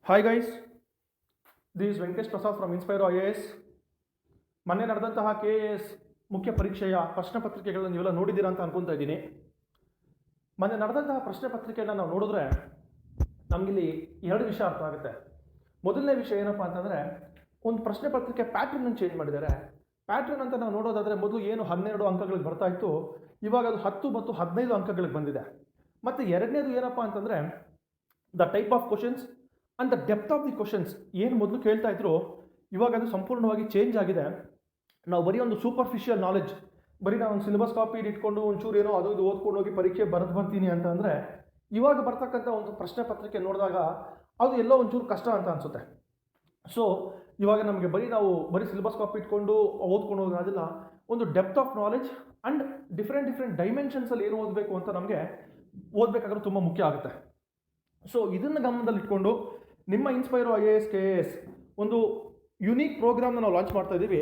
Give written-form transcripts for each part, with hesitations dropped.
Hi guys, this Venkatesh Prasad from Inspiro IAS. ಮೊನ್ನೆ ನಡೆದಂತಹ KAS ಮುಖ್ಯ ಪರೀಕ್ಷೆಯ ಪ್ರಶ್ನೆ ಪತ್ರಿಕೆಗಳನ್ನು ನೀವೆಲ್ಲ ನೋಡಿದ್ದೀರಾ ಅಂತ ಅನ್ಕೊತಾ ಇದ್ದೀನಿ. ಮೊನ್ನೆ ನಡೆದಂತಹ ಪ್ರಶ್ನೆ ಪತ್ರಿಕೆಯನ್ನು ನಾವು ನೋಡಿದ್ರೆ ನಮಗಿಲ್ಲಿ ಎರಡು ವಿಷಯ ಅರ್ಥ ಆಗುತ್ತೆ. ಮೊದಲನೇ ವಿಷಯ ಏನಪ್ಪ ಅಂತಂದರೆ, ಒಂದು ಪ್ರಶ್ನೆ ಪತ್ರಿಕೆ ಪ್ಯಾಟ್ರನ್ ಚೇಂಜ್ ಮಾಡಿದ್ದಾರೆ. ಪ್ಯಾಟ್ರನ್ ಅಂತ ನಾವು ನೋಡೋದಾದರೆ ಮೊದಲು ಏನು 12 ಅಂಕಗಳಿಗೆ ಬರ್ತಾ ಇತ್ತು, ಇವಾಗ ಅದು 10 ಮತ್ತು 15 ಅಂಕಗಳಿಗೆ ಬಂದಿದೆ. ಮತ್ತು ಎರಡನೇದು ಏನಪ್ಪ ಅಂತಂದರೆ, the type of questions and the depth of the questions ಏನು ಮೊದಲು ಕೇಳ್ತಾ ಇದ್ರು, ಇವಾಗ ಅದು ಸಂಪೂರ್ಣವಾಗಿ ಚೇಂಜ್ ಆಗಿದೆ. ನಾವು ಬರೀ ಒಂದು ಸೂಪರ್ಫಿಷಿಯಲ್ ನಾಲೆಡ್ಜ್, ಬರೀ ನಾವು ಒಂದು ಸಿಲೆಬಸ್ ಕಾಪಿ ಇಟ್ಕೊಂಡು ಒಂಚೂರು ಏನೋ ಅದು ಇದು ಓದ್ಕೊಂಡು ಹೋಗಿ ಪರೀಕ್ಷೆ ಬರೆದು ಬರ್ತೀನಿ ಅಂತ ಅಂದರೆ, ಇವಾಗ ಬರ್ತಕ್ಕಂಥ ಒಂದು ಪ್ರಶ್ನೆ ಪತ್ರಿಕೆ ನೋಡಿದಾಗ ಅದು ಎಲ್ಲೋ ಒಂಚೂರು ಕಷ್ಟ ಅಂತ ಅನಿಸುತ್ತೆ. ಸೊ ಇವಾಗ ನಮಗೆ ಬರೀ ಸಿಲೆಬಸ್ ಕಾಪಿ ಇಟ್ಕೊಂಡು ಓದ್ಕೊಂಡು ಹೋಗೋದಿಲ್ಲ, ಒಂದು depth of knowledge and different ಡೈಮೆನ್ಷನ್ಸಲ್ಲಿ ಏನು ಓದಬೇಕು ಅಂತ ನಮಗೆ ಓದಬೇಕಾದ್ರೂ ತುಂಬ ಮುಖ್ಯ ಆಗುತ್ತೆ. ಸೊ ಇದನ್ನು ಗಮನದಲ್ಲಿಟ್ಕೊಂಡು ನಿಮ್ಮ ಇನ್ಸ್ಪೈರೋ IAS KAS ಒಂದು ಯುನೀಕ್ ಪ್ರೋಗ್ರಾಮ್ನ ನಾವು ಲಾಂಚ್ ಮಾಡ್ತಾ ಇದ್ದೀವಿ.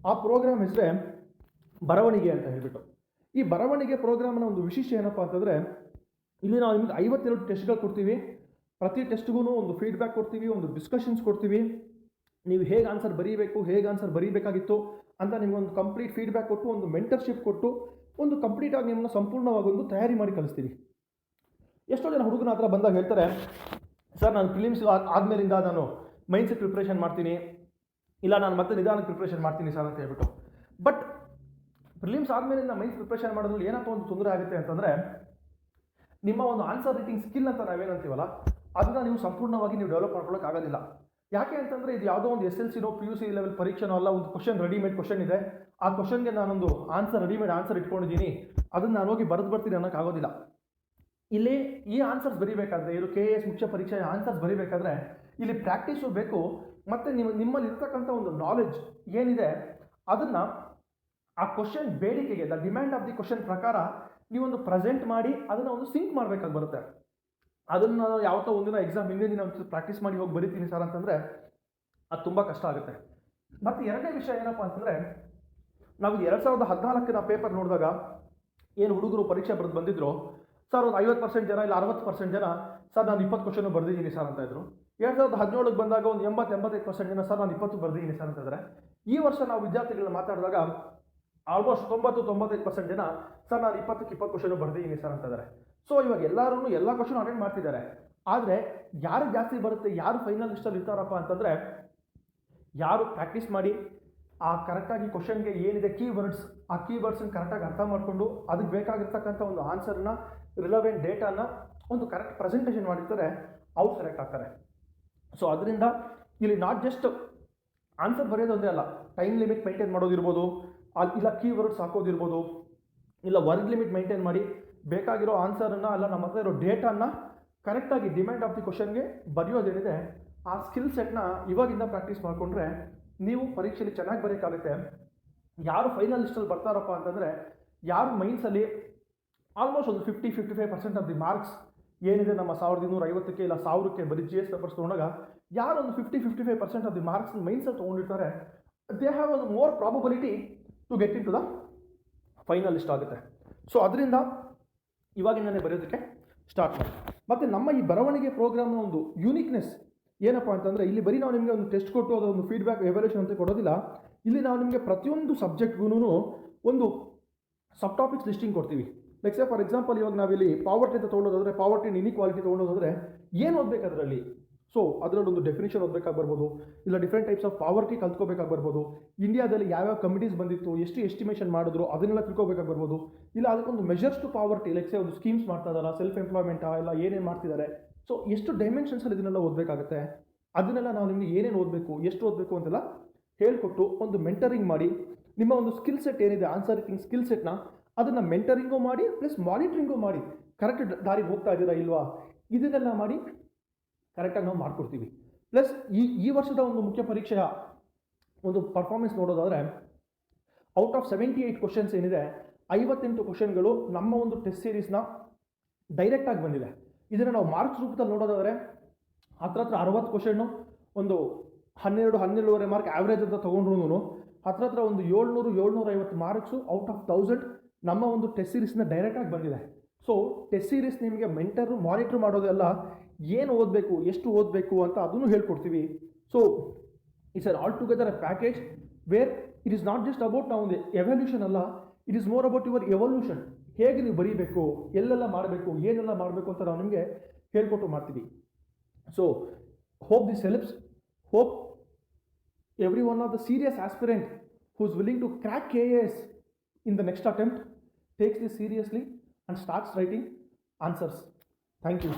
ಆ ಪ್ರೋಗ್ರಾಮ್ ಹೆಸರೇ ಬರವಣಿಗೆ ಅಂತ ಹೇಳ್ಬಿಟ್ಟು. ಈ ಬರವಣಿಗೆ ಪ್ರೋಗ್ರಾಮ್ನ ಒಂದು ವಿಶೇಷ ಏನಪ್ಪ ಅಂತಂದರೆ, ಇಲ್ಲಿ ನಾವು ನಿಮಗೆ 52 ಟೆಸ್ಟ್ಗಳು ಕೊಡ್ತೀವಿ. ಪ್ರತಿ ಟೆಸ್ಟ್ಗೂ ಒಂದು ಫೀಡ್ಬ್ಯಾಕ್ ಕೊಡ್ತೀವಿ, ಒಂದು ಡಿಸ್ಕಷನ್ಸ್ ಕೊಡ್ತೀವಿ. ನೀವು ಹೇಗೆ ಆನ್ಸರ್ ಬರೀಬೇಕಾಗಿತ್ತು ಅಂತ ನಿಮಗೊಂದು ಕಂಪ್ಲೀಟ್ ಫೀಡ್ಬ್ಯಾಕ್ ಕೊಟ್ಟು, ಒಂದು ಮೆಂಟರ್ಶಿಪ್ ಕೊಟ್ಟು, ಒಂದು ಕಂಪ್ಲೀಟಾಗಿ ನಿಮ್ಮನ್ನು ಸಂಪೂರ್ಣವಾಗಿ ಒಂದು ತಯಾರಿ ಮಾಡಿ ಕಳಿಸ್ತೀವಿ. ಎಷ್ಟೋ ಜನ ಹುಡುಗನ ಹತ್ರ ಬಂದಾಗ ಹೇಳ್ತಾರೆ, ಸರ್ ನಾನು ಪ್ರಿಲಿಮ್ಸ್ ಆದಮೇಲಿಂದ ನಾನು ಮೈಂಡ್ಸೆಟ್ ಪ್ರಿಪ್ರೇಷನ್ ಮಾಡ್ತೀನಿ, ಇಲ್ಲ ನಾನು ಮತ್ತೆ ನಿಧಾನಕ್ಕೆ ಪ್ರಿಪ್ರೇಷನ್ ಮಾಡ್ತೀನಿ ಸರ್ ಅಂತ ಹೇಳ್ಬಿಟ್ಟು. ಬಟ್ ಪ್ರಿಲಿಮ್ಸ್ ಆದಮೇಲಿಂದ ಮೈಂಡ್ಸ್ ಪ್ರಿಪ್ರೇಷನ್ ಮಾಡೋದ್ರಲ್ಲಿ ಏನಪ್ಪ ಒಂದು ತೊಂದರೆ ಆಗುತ್ತೆ ಅಂತಂದರೆ, ನಿಮ್ಮ ಒಂದು ಆನ್ಸರ್ ರೈಟಿಂಗ್ ಸ್ಕಿಲ್ ಅಂತ ನಾವೇನಂತೀವಲ್ಲ, ಅದನ್ನು ನೀವು ಸಂಪೂರ್ಣವಾಗಿ ನೀವು ಡೆವಲಪ್ ಮಾಡ್ಕೊಳ್ಳೋಕ್ಕಾಗೋದಿಲ್ಲ. ಯಾಕೆ ಅಂತಂದರೆ, ಇದು ಯಾವುದೋ ಒಂದು SLCನೋ PUC ಲೆವೆಲ್ ಪರೀಕ್ಷೆನೋ ಅಲ್ಲ. ಒಂದು ಕ್ವಶನ್ ರೆಡಿಮೇಡ್ ಕ್ವಶನ್ ಇದೆ, ಆ ಕ್ವಶನ್ಗೆ ನಾನೊಂದು ರೆಡಿಮೇಡ್ ಆನ್ಸರ್ ಇಟ್ಕೊಂಡಿದ್ದೀನಿ, ಅದನ್ನು ನಾನು ಹೋಗಿ ಬರೆದು ಬರ್ತೀನಿ ಅನ್ನೋಕ್ಕಾಗೋದಿಲ್ಲ. ಇಲ್ಲಿ ಈ ಆನ್ಸರ್ಸ್ ಬರೀಬೇಕಾದ್ರೆ, ಇದು KAS ಮುಖ್ಯ ಪರೀಕ್ಷೆಯ ಆನ್ಸರ್ಸ್ ಬರೀಬೇಕಾದ್ರೆ ಇಲ್ಲಿ ಪ್ರಾಕ್ಟೀಸು ಬೇಕು. ಮತ್ತು ನಿಮ್ಮಲ್ಲಿ ಇರ್ತಕ್ಕಂಥ ಒಂದು ನಾಲೆಡ್ಜ್ ಏನಿದೆ ಅದನ್ನು ಆ ಕ್ವಶನ್ ಬೇಡಿಕೆಗೆ, the demand of the question ಪ್ರಕಾರ ನೀವೊಂದು ಪ್ರೆಸೆಂಟ್ ಮಾಡಿ ಅದನ್ನು ಒಂದು ಸಿಂಕ್ ಮಾಡಬೇಕಾಗಿ ಬರುತ್ತೆ. ಅದನ್ನು ಯಾವತ್ತೋ ಒಂದಿನ ಎಕ್ಸಾಮ್ ಹಿಂದಿನ ದಿನ ಒಂದು ಪ್ರಾಕ್ಟೀಸ್ ಮಾಡಿ ಹೋಗಿ ಬರೀತೀನಿ ಸರ್ ಅಂತಂದರೆ ಅದು ತುಂಬ ಕಷ್ಟ ಆಗುತ್ತೆ. ಮತ್ತು ಎರಡನೇ ವಿಷಯ ಏನಪ್ಪ ಅಂತಂದರೆ, ನಾವು 2014 ಪೇಪರ್ ನೋಡಿದಾಗ ಏನು ಹುಡುಗರು ಪರೀಕ್ಷೆ ಬರೆದು ಬಂದಿದ್ರು, ಸರ್ ಒಂದು 50% ಜನ ಇಲ್ಲ 60% ಜನ ಸರ್ ನಾನು 20 ಕ್ವಶನ್ ಬರೆದಿದ್ದೀನಿ ಸರ್ ಅಂತ ಇದ್ರು. 2017 ಬಂದಾಗ ಒಂದು 80-85% ಜನ ಸರ್ ನಾನು 20 ಬರೆದಿದ್ದೀನಿ ಸರ್ ಅಂತಂದರೆ, ಈ ವರ್ಷ ನಾವು ವಿದ್ಯಾರ್ಥಿಗಳನ್ನ ಮಾತಾಡಿದಾಗ ಆಲ್ಮೋಸ್ಟ್ 90-95% ಜನ ಸರ್ ನಾನು 20ಕ್ಕೆ 20 ಕ್ವಶನ್ ಬರೆದಿದ್ದೀನಿ ಸರ್ ಅಂತಿದ್ದಾರೆ. ಸೊ ಇವಾಗ ಎಲ್ಲ ಕ್ವಶನ್ ಅಟೆಂಡ್ ಮಾಡ್ತಿದ್ದಾರೆ. ಆದರೆ ಯಾರು ಜಾಸ್ತಿ ಬರುತ್ತೆ, ಯಾರು ಫೈನಲ್ ಲಿಸ್ಟಲ್ಲಿ ಇರ್ತಾರಪ್ಪ ಅಂತಂದರೆ, ಯಾರು ಪ್ರಾಕ್ಟೀಸ್ ಮಾಡಿ ಆ ಕರೆಕ್ಟಾಗಿ ಕ್ವಶನ್ಗೆ ಏನಿದೆ ಕೀವರ್ಡ್ಸ್, ಆ ಕೀವರ್ಡ್ಸನ್ನು ಕರೆಕ್ಟಾಗಿ ಅರ್ಥ ಮಾಡಿಕೊಂಡು ಅದಕ್ಕೆ ಬೇಕಾಗಿರ್ತಕ್ಕಂಥ ಒಂದು ಆನ್ಸರ್ನ, ರಿಲವೆಂಟ್ ಡೇಟಾನ ಒಂದು ಕರೆಕ್ಟ್ ಪ್ರೆಸೆಂಟೇಷನ್ ಮಾಡಿರ್ತಾರೆ, ಅವ್ರು ಸೆಲೆಕ್ಟ್ ಆಗ್ತಾರೆ. ಸೊ ಅದರಿಂದ ಇಲ್ಲಿ ನಾಟ್ ಜಸ್ಟ್ ಆನ್ಸರ್ ಬರೆಯೋದೊಂದೇ ಅಲ್ಲ, ಟೈಮ್ ಲಿಮಿಟ್ ಮೇಂಟೈನ್ ಮಾಡೋದಿರ್ಬೋದು, ಇಲ್ಲ ಕೀವರ್ಡ್ಸ್ ಹಾಕೋದಿರ್ಬೋದು, ಇಲ್ಲ ವರ್ಡ್ ಲಿಮಿಟ್ ಮೇಂಟೈನ್ ಮಾಡಿ ಬೇಕಾಗಿರೋ ಆನ್ಸರನ್ನು ಅಲ್ಲ ನಮ್ಮ ಹತ್ರ ಇರೋ ಡೇಟಾನ ಕರೆಕ್ಟಾಗಿ ಡಿಮ್ಯಾಂಡ್ ಆಫ್ ದಿ ಕ್ವಶನ್ಗೆ ಬರೆಯೋದೇನಿದೆ, ಆ ಸ್ಕಿಲ್ ಸೆಟ್ನ ಇವಾಗಿಂದ ಪ್ರಾಕ್ಟೀಸ್ ಮಾಡಿಕೊಂಡ್ರೆ ನೀವು ಪರೀಕ್ಷೆಯಲ್ಲಿ ಚೆನ್ನಾಗಿ ಬರೆಯೋಕ್ಕಾಗುತ್ತೆ. ಯಾರು ಫೈನಲ್ ಲಿಸ್ಟಲ್ಲಿ ಬರ್ತಾರಪ್ಪ ಅಂತಂದರೆ, ಯಾರು ಮೈನ್ಸಲ್ಲಿ ಆಲ್ಮೋಸ್ಟ್ ಒಂದು 50-55% ಆಫ್ ದಿ ಮಾರ್ಕ್ಸ್ ಏನಿದೆ ನಮ್ಮ 1250ಕ್ಕೆ ಇಲ್ಲ 1000ಕ್ಕೆ ಬರೀ GS ಪೇಪರ್ಸ್ ತೊಗೊಂಡಾಗ ಯಾರು ಒಂದು 50-55% ಆಫ್ ದಿ ಮಾರ್ಕ್ಸ್ ಮೈನ್ಸಲ್ಲಿ ತೊಗೊಂಡಿರ್ತಾರೆ, ದೇ ಹ್ಯಾವ್ ಒಂದು more probability to get in to the final list ಆಗುತ್ತೆ. ಸೊ ಅದರಿಂದ ಇವಾಗಿಂದನೇ ಬರೆಯೋದಕ್ಕೆ ಸ್ಟಾರ್ಟ್ ಮಾಡಿ. ಮತ್ತು ನಮ್ಮ ಈ ಬರವಣಿಗೆ ಪ್ರೋಗ್ರಾಮ್ನ ಒಂದು ಯೂನಿಕ್ನೆಸ್ ಏನಪ್ಪ ಅಂತಂದರೆ, ಇಲ್ಲಿ ಬರೀ ನಾವು ನಿಮಗೆ ಒಂದು ಟೆಸ್ಟ್ ಕೊಟ್ಟು ಅದೊಂದು ಫೀಡ್ಬ್ಯಾಕ್ ಎವ್ಯಾಲ್ಯೂಷನ್ ಅಂತ ಕೊಡೋದಿಲ್ಲ. ಇಲ್ಲಿ ನಾವು ನಿಮಗೆ ಪ್ರತಿಯೊಂದು ಸಬ್ಜೆಕ್ಟ್ಗೂ ಒಂದು ಸಬ್ ಟಾಪಿಕ್ಸ್ ಲಿಸ್ಟಿಂಗ್ ಕೊಡ್ತೀವಿ. ಲೈಕ್ ಸೇ ಫಾರ್ ಎಕ್ಸಾಂಪಲ್, ಇವಾಗ ನಾವಿಲ್ಲಿ ಪಾವರ್ಟಿ ಅಂತ ತೊಗೊಳೋದಾದರೆ, ಪಾವರ್ಟಿ ಇನ್ಇಕ್ವಾಲಿಟಿ ತೊಗೊಳೋದಾದರೆ ಏನು ಓದಬೇಕು ಅದರಲ್ಲಿ? ಸೊ ಅದರಲ್ಲೊಂದು ಡೆಫಿನೇಷನ್ ಓದಬೇಕಾಗಿ ಬರ್ಬೋದು, ಇಲ್ಲ ಡಿಫ್ರೆಂಟ್ ಟೈಪ್ಸ್ ಆಫ್ ಪಾವರ್ಟಿ ಕಲ್ತ್ಕೋಬೇಕಾಗಿ ಬರ್ಬೋದು, ಇಂಡಿಯಾದಲ್ಲಿ ಯಾವ್ಯಾವ ಕಮಿಟೀಸ್ ಬಂದಿತ್ತು, ಎಷ್ಟು ಎಸ್ಟಿಮೇಷನ್ ಮಾಡಿದ್ರು ಅದನ್ನೆಲ್ಲ ತಿಳ್ಕೊಬೇಕಾಗಿ ಬರ್ಬೋದು, ಇಲ್ಲ ಅದಕ್ಕೊಂದು measures to poverty, like say ಒಂದು ಸ್ಕೀಮ್ಸ್ ಮಾಡ್ತಾ ಇದ್ದಾರಾ, ಸೆಲ್ಫ್ ಎಂಪ್ಲಾಯ್ಮೆಂಟಾ, ಇಲ್ಲ ಏನೇನು ಮಾಡ್ತಿದ್ದಾರೆ. ಸೊ ಎಷ್ಟು ಡೈಮೆನ್ಷನ್ಸಲ್ಲಿ ಇದನ್ನೆಲ್ಲ ಓದಬೇಕಾಗುತ್ತೆ, ಅದನ್ನೆಲ್ಲ ನಾವು ನಿಮಗೆ ಏನೇನು ಓದಬೇಕು, ಎಷ್ಟು ಓದಬೇಕು ಅಂತೆಲ್ಲ ಹೇಳಿಕೊಟ್ಟು ಒಂದು ಮೆಂಟರಿಂಗ್ ಮಾಡಿ, ನಿಮ್ಮ ಒಂದು ಸ್ಕಿಲ್ ಸೆಟ್ ಏನಿದೆ ಆನ್ಸರ್ ರೈಟಿಂಗ್ ಸ್ಕಿಲ್ ಸೆಟ್ನ ಅದನ್ನು ಮೆಂಟರಿಂಗು ಮಾಡಿ ಪ್ಲಸ್ ಮಾನಿಟ್ರಿಂಗು ಮಾಡಿ, ಕರೆಕ್ಟ್ ದಾರಿಗೆ ಹೋಗ್ತಾ ಇದ್ದೀರಾ ಇಲ್ವಾ, ಇದನ್ನೆಲ್ಲ ಮಾಡಿ ಕರೆಕ್ಟಾಗಿ ನಾವು ಮಾಡಿಕೊಡ್ತೀವಿ. ಪ್ಲಸ್ ಈ ವರ್ಷದ ಒಂದು ಮುಖ್ಯ ಪರೀಕ್ಷೆಯ ಒಂದು ಪರ್ಫಾರ್ಮೆನ್ಸ್ ನೋಡೋದಾದರೆ, ಔಟ್ ಆಫ್ 78 ಕ್ವಶನ್ಸ್ ಏನಿದೆ, 58 ಕ್ವಶನ್ಗಳು ನಮ್ಮ ಒಂದು ಟೆಸ್ಟ್ ಸೀರೀಸ್ನ ಡೈರೆಕ್ಟಾಗಿ ಬಂದಿದೆ. ಇದನ್ನು ನಾವು ಮಾರ್ಕ್ಸ್ ರೂಪದಲ್ಲಿ ನೋಡೋದಾದರೆ ಹತ್ರ 60 ಕ್ವಶನ್ನು ಒಂದು 12-12.5 ಮಾರ್ಕ್ ಆ್ಯಾವ್ರೇಜ್ ಅಂತ ತೊಗೊಂಡ್ರು ಹತ್ರ ಒಂದು 700-750 ಮಾರ್ಕ್ಸು ಔಟ್ ಆಫ್ 1000 ನಮ್ಮ ಒಂದು ಟೆಸ್ಟ್ ಸೀರೀಸ್ನ ಡೈರೆಕ್ಟಾಗಿ ಬಂದಿದೆ. ಸೊ ಟೆಸ್ಟ್ ಸೀರೀಸ್ ನಿಮಗೆ ಮೆಂಟರು ಮಾನಿಟ್ರ್ ಮಾಡೋದೆಲ್ಲ ಏನು ಓದಬೇಕು, ಎಷ್ಟು ಓದಬೇಕು ಅಂತ ಅದನ್ನು ಹೇಳ್ಕೊಡ್ತೀವಿ. So it's all together a package where it is not just about ನಾವು ಒಂದು ಎವಲ್ಯೂಷನ್ ಅಲ್ಲ, it is more about your evolution. ಹೇಗೆ ನೀವು ಬರೀಬೇಕು, ಎಲ್ಲೆಲ್ಲ ಮಾಡಬೇಕು, ಏನೆಲ್ಲ ಮಾಡಬೇಕು ಅಂತ ನಾವು ನಿಮಗೆ ಹೇಳ್ಕೊಟ್ಟು ಮಾಡ್ತೀವಿ. So hope this helps. Hope every one of the serious aspirant who is willing to crack KAS in the next attempt takes this seriously and starts writing answers. Thank you.